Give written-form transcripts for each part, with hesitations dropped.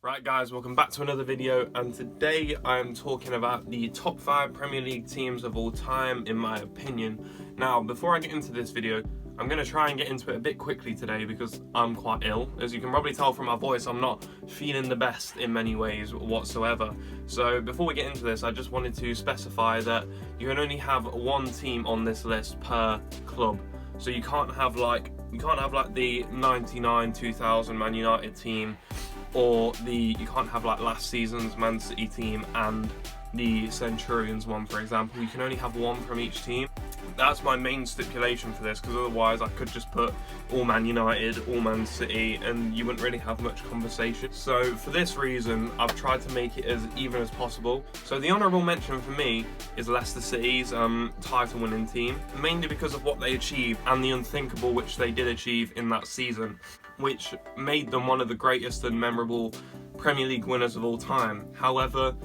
Right guys, welcome back to another video, and today I'm talking about the top 5 Premier League teams of all time in my opinion. Now, before I get into this video, I'm going to try and get into it a bit quickly today because I'm quite ill. As you can probably tell from my voice, I'm not feeling the best in many ways whatsoever. So before we get into this, I just wanted to specify that you can only have one team on this list per club. So you can't have like the 99-2000 Man United team, or you can't have like last season's Man City team and the Centurions one, for example. You can only have one from each team. That's my main stipulation for this, because otherwise I could just put all Man United, all Man City, and you wouldn't really have much conversation. So for this reason, I've tried to make it as even as possible. So the honourable mention for me is Leicester City's title winning team, mainly because of what they achieved and the unthinkable which they did achieve in that season, which made them one of the greatest and memorable Premier League winners of all time. However,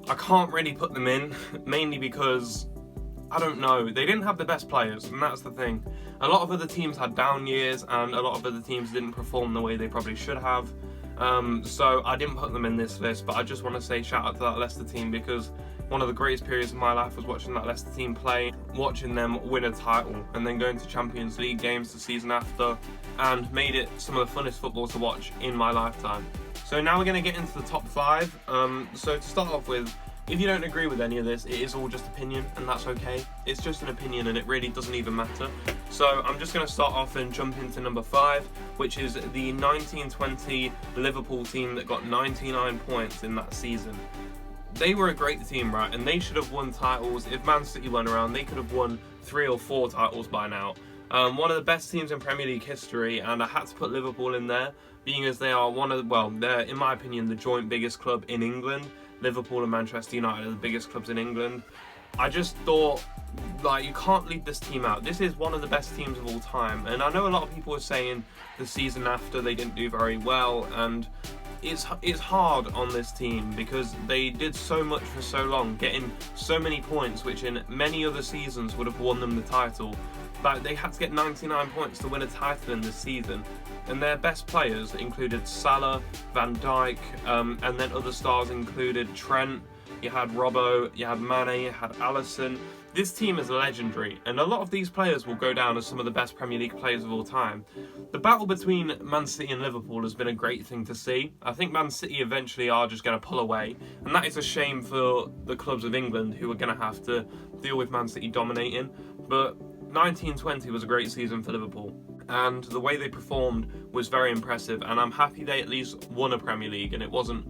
I can't really put them in, mainly because, I don't know, they didn't have the best players, and that's the thing. A lot of other teams had down years, and a lot of other teams didn't perform the way they probably should have. So I didn't put them in this list, but I just want to say shout out to that Leicester team, because one of the greatest periods of my life was watching that Leicester team play, watching them win a title, and then going to Champions League games the season after, and made it some of the funnest football to watch in my lifetime. So now we're going to get into the top 5. So to start off with, if you don't agree with any of this, it is all just opinion, and that's okay. It's just an opinion, and it really doesn't even matter. So I'm just going to start off and jump into number 5, which is the 1920 Liverpool team that got 99 points in that season. They were a great team, right? And they should have won titles. If Man City went around, they could have won 3 or 4 titles by now. One of the best teams in Premier League history, and I had to put Liverpool in there, being as they are they're, in my opinion, the joint biggest club in England. Liverpool and Manchester United are the biggest clubs in England. I just thought, like, you can't leave this team out. This is one of the best teams of all time, and I know a lot of people are saying the season after they didn't do very well, and it's hard on this team because they did so much for so long, getting so many points, which in many other seasons would have won them the title. But they had to get 99 points to win a title in this season, and their best players included Salah, Van Dijk, and then other stars included Trent, you had Robbo, you had Mane, you had Alisson. This team is legendary, and a lot of these players will go down as some of the best Premier League players of all time. The battle between Man City and Liverpool has been a great thing to see. I think Man City eventually are just going to pull away, and that is a shame for the clubs of England, who are going to have to deal with Man City dominating. But 1920 was a great season for Liverpool, and the way they performed was very impressive, and I'm happy they at least won a Premier League, and it wasn't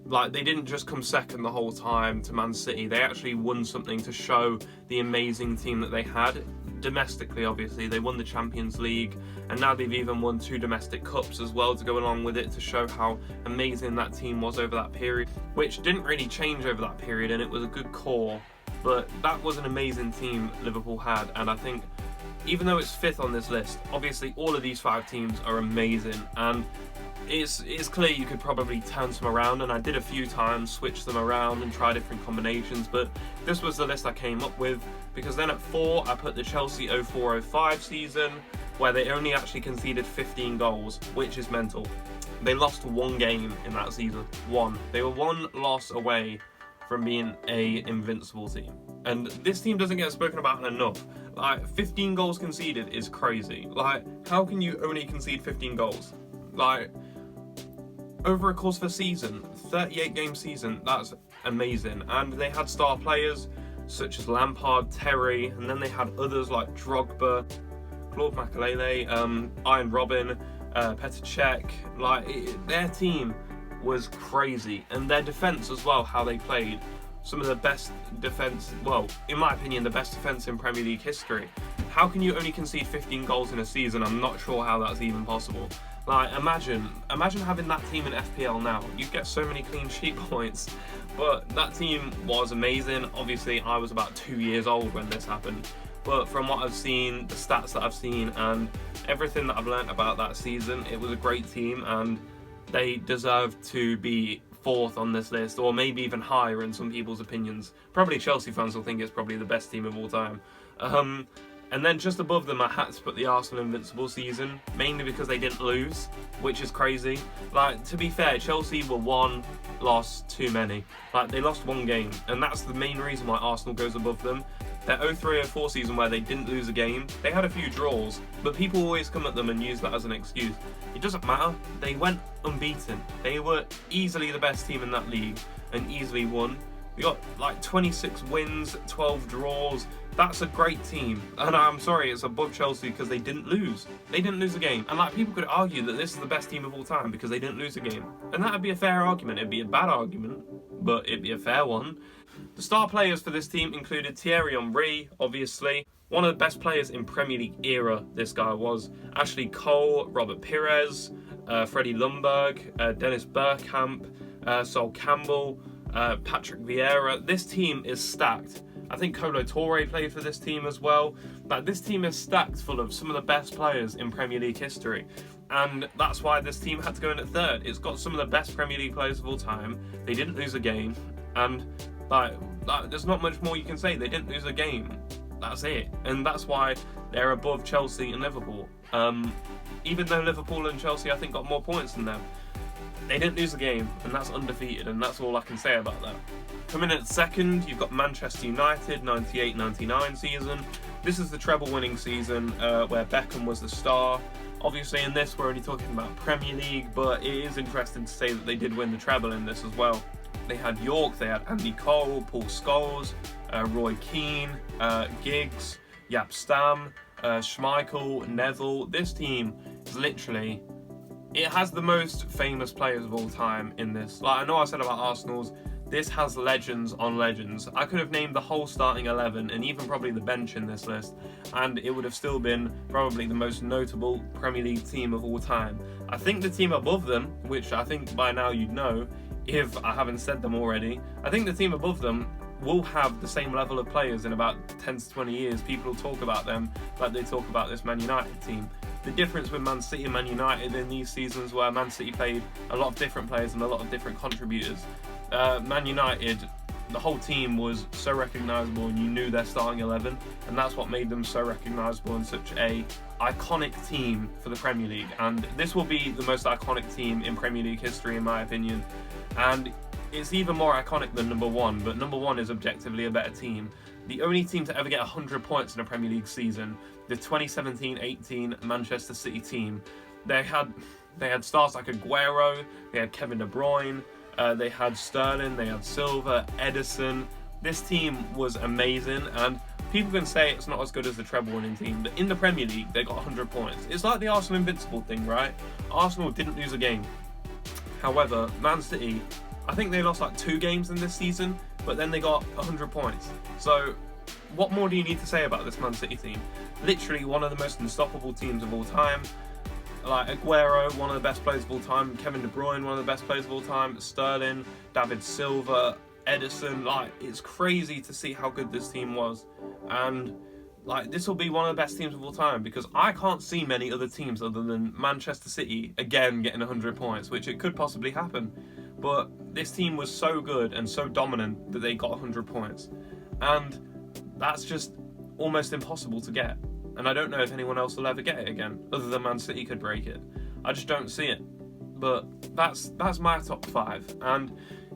like they didn't just come second the whole time to Man City. They actually won something to show the amazing team that they had. Domestically, obviously, they won the Champions League, and now they've even won 2 domestic cups as well to go along with it, to show how amazing that team was over that period, which didn't really change over that period, and it was a good core. But that was an amazing team Liverpool had, and I think even though it's 5th on this list, obviously all of these 5 teams are amazing, and it's clear you could probably turn some around, and I did a few times, switch them around and try different combinations, but this was the list I came up with, because then at 4 I put the Chelsea 04-05 season, where they only actually conceded 15 goals, which is mental. They lost 1 game in that season. 1. They were 1 loss away from being a invincible team, and this team doesn't get spoken about enough. Like, 15 goals conceded is crazy. Like, how can you only concede 15 goals? Like, over a course of a season, 38 game season, that's amazing. And they had star players such as Lampard, Terry, and then they had others like Drogba, Claude Makelele, Iron Robin, Petr Cech. Like, their team was crazy, and their defence as well, how they played. Some of the best defence, well, in my opinion, the best defence in Premier League history. How can you only concede 15 goals in a season? I'm not sure how that's even possible. Like, imagine having that team in FPL now. You'd get so many clean sheet points. But that team was amazing. Obviously, I was about 2 years old when this happened. But from what I've seen, the stats that I've seen, and everything that I've learnt about that season, it was a great team, and they deserve to be 4th on this list, or maybe even higher in some people's opinions. Probably Chelsea fans will think it's probably the best team of all time. And then just above them, I had to put the Arsenal invincible season, mainly because they didn't lose, which is crazy. Like, to be fair, Chelsea were one loss too many. Like, they lost one game, and that's the main reason why Arsenal goes above them. Their 03-04 season where they didn't lose a game, they had a few draws, but people always come at them and use that as an excuse. It doesn't matter. They went unbeaten. They were easily the best team in that league and easily won. We got like 26 wins, 12 draws. That's a great team. And I'm sorry, it's above Chelsea because they didn't lose. They didn't lose a game. And like, people could argue that this is the best team of all time because they didn't lose a game. And that would be a fair argument. It'd be a bad argument, but it'd be a fair one. The star players for this team included Thierry Henry, obviously. One of the best players in Premier League era, this guy was. Ashley Cole, Robert Pires, Freddie Ljungberg, Dennis Bergkamp, Sol Campbell, Patrick Vieira. This team is stacked. I think Kolo Touré played for this team as well. But this team is stacked full of some of the best players in Premier League history. And that's why this team had to go in at third. It's got some of the best Premier League players of all time. They didn't lose a game. And there's not much more you can say. They didn't lose a game. That's it. And that's why they're above Chelsea and Liverpool. Even though Liverpool and Chelsea, I think, got more points than them. They didn't lose a game, and that's undefeated, and that's all I can say about that. Coming in at second, you've got Manchester United, 98-99 season. This is the treble-winning season where Beckham was the star. Obviously, in this, we're only talking about Premier League, but it is interesting to say that they did win the treble in this as well. They had York, they had Andy Cole, Paul Scholes, Roy Keane, Giggs, Jaap Stam, Schmeichel, Neville. This team is literally... It has the most famous players of all time in this. Like, I know I said about Arsenal's, this has legends on legends. I could have named the whole starting 11 and even probably the bench in this list, and it would have still been probably the most notable Premier League team of all time. I think the team above them, which I think by now you'd know, if I haven't said them already, I think the team above them will have the same level of players in about 10 to 20 years. People will talk about them like they talk about this Man United team. The difference with Man City and Man United in these seasons where Man City played a lot of different players and a lot of different contributors. Man United, the whole team was so recognisable and you knew their starting 11, and that's what made them so recognisable and such a iconic team for the Premier League. And this will be the most iconic team in Premier League history in my opinion. And it's even more iconic than number one, but number one is objectively a better team. The only team to ever get 100 points in a Premier League season, the 2017-18 Manchester City team. They had stars like Aguero, they had Kevin De Bruyne, they had Sterling, they had Silva, Edison. This team was amazing, and people can say it's not as good as the treble-winning team, but in the Premier League, they got 100 points. It's like the Arsenal invincible thing, right? Arsenal didn't lose a game. However, Man City, I think they lost like 2 games in this season, but then they got 100 points. So what more do you need to say about this Man City team? Literally one of the most unstoppable teams of all time. Like Aguero, one of the best players of all time. Kevin De Bruyne, one of the best players of all time. Sterling, David Silva, Edison. Like, it's crazy to see how good this team was. And like, this will be one of the best teams of all time because I can't see many other teams other than Manchester City again getting 100 points, which it could possibly happen. But this team was so good and so dominant that they got 100 points. And that's just almost impossible to get. And I don't know if anyone else will ever get it again, other than Man City could break it. I just don't see it. But that's my top 5. And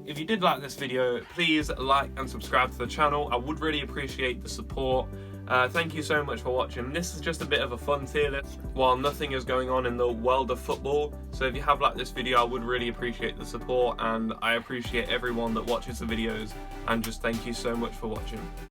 if you did like this video, please like and subscribe to the channel. I would really appreciate the support. Thank you so much for watching. This is just a bit of a fun tier list while nothing is going on in the world of football. So if you have liked this video, I would really appreciate the support, and I appreciate everyone that watches the videos, and just thank you so much for watching.